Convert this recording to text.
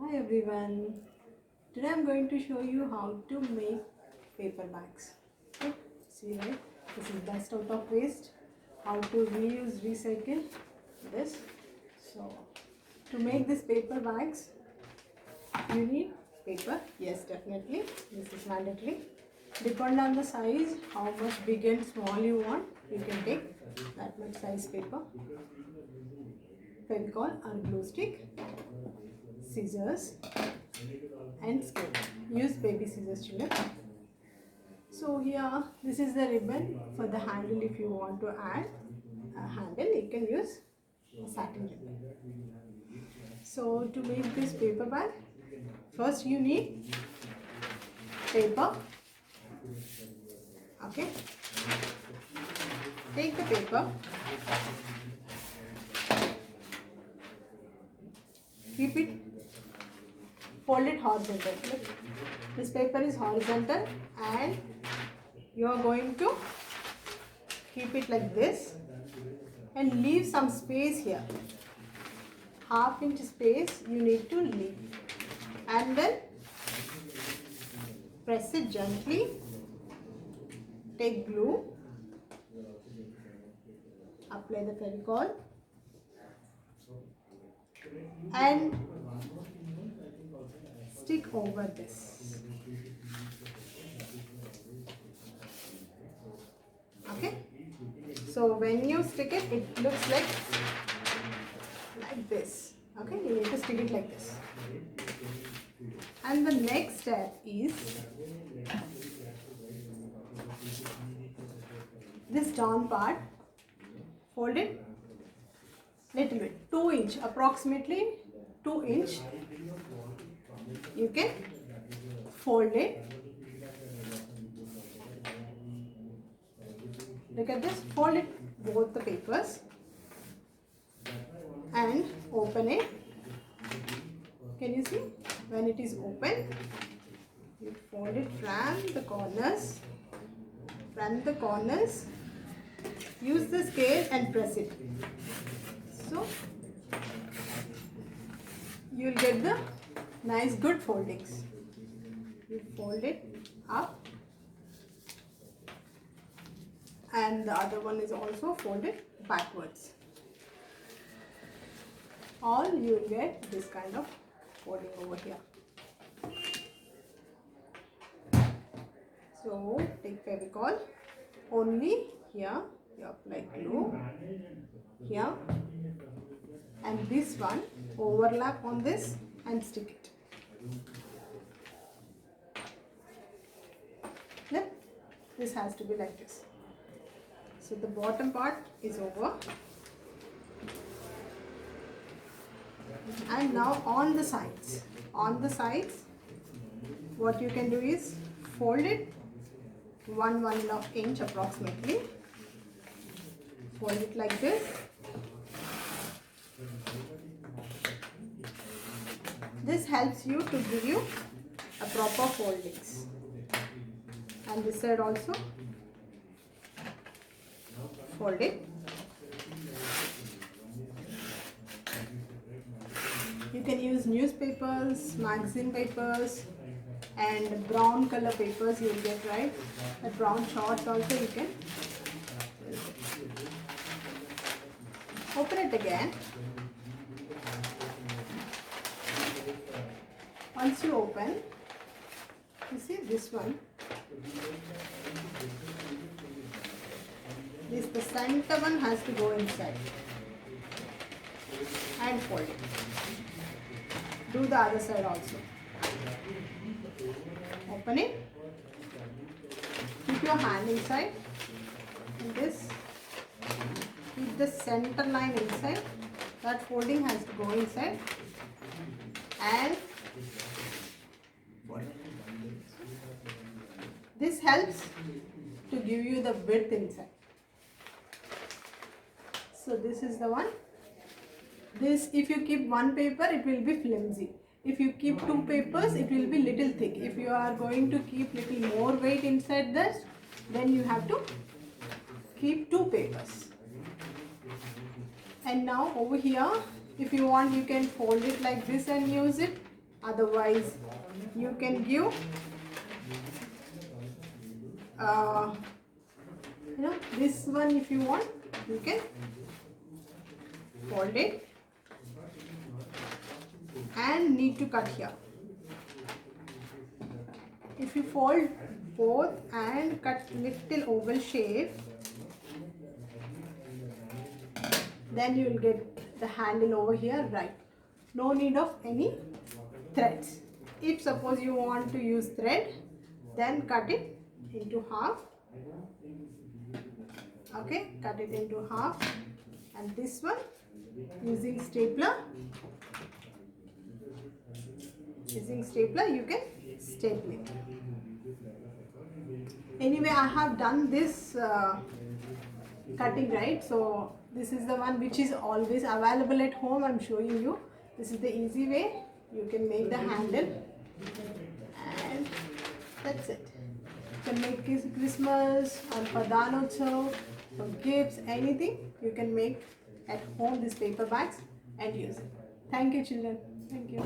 Hi everyone. Today I'm going to show you how to make paper bags. Okay? See, right? This is best out of waste. How to reuse, recycle this. So to make this paper bags, you need paper. Yes, definitely. This is mandatory. Depend on the size, how much big and small you want. You can take that much size paper. Fevicol or glue stick, scissors and scale. Use baby scissors, children. So here, this is the ribbon for the handle. If you want to add a handle, you can use a satin ribbon. So to make this paper bag, first you need paper. Okay. Take the paper. Keep it, fold it horizontal. Look, this paper is horizontal and you are going to keep it like this and leave some space here. Half-inch space you need to leave, and then press it gently. Take glue, apply the Fevicol and stick over this. Okay, so when you stick it, it looks like this. Okay, you need to stick it like this. And the next step is this down part, fold it little bit, 2 inch, approximately 2 inch. You can fold it. Look at this, fold it, both the papers, and open it. Can you see? When it is open, you fold it from the corners. From the corners, use the scale and press it. So you will get the nice good foldings. You fold it up, and the other one is also folded backwards. All you will get this kind of folding over here. So take Fevicol, only here you apply glue, here, and this one overlap on this and stick it. Look, this has to be like this. So the bottom part is over, and now on the sides, what you can do is fold it 1.5 inch approximately. Fold it like this. This helps you to give you a proper foldings. And this side also, fold it. You can use newspapers, magazine papers, and brown color papers you will get, right? The brown shorts also you can. Open it again. Once you open, you see this one. The center one has to go inside. And fold it. Do the other side also. Open it. Keep your hand inside. And this. Keep the center line inside. That folding has to go inside. And fold it. This helps to give you the width inside. So this is the one. This, if you keep one paper, it will be flimsy. If you keep two papers, it will be little thick. If you are going to keep little more weight inside this, then you have to keep two papers. And now over here, if you want, you can fold it like this and use it. Otherwise, you can give this one. If you want, you can fold it and need to cut here. If you fold both and cut little oval shape, then you will get the handle over here right. No need of any threads. If suppose you want to use thread, then cut it into half. Okay, cut it into half, and this one using stapler you can staple it. Anyway, I have done this cutting, right? So this is the one which is always available at home. I'm showing you. This is the easy way you can make the handle, and that's it. You can make Christmas or for Danotsav, for gifts, anything you can make at home these paper bags and use it. Thank you, children. Thank you.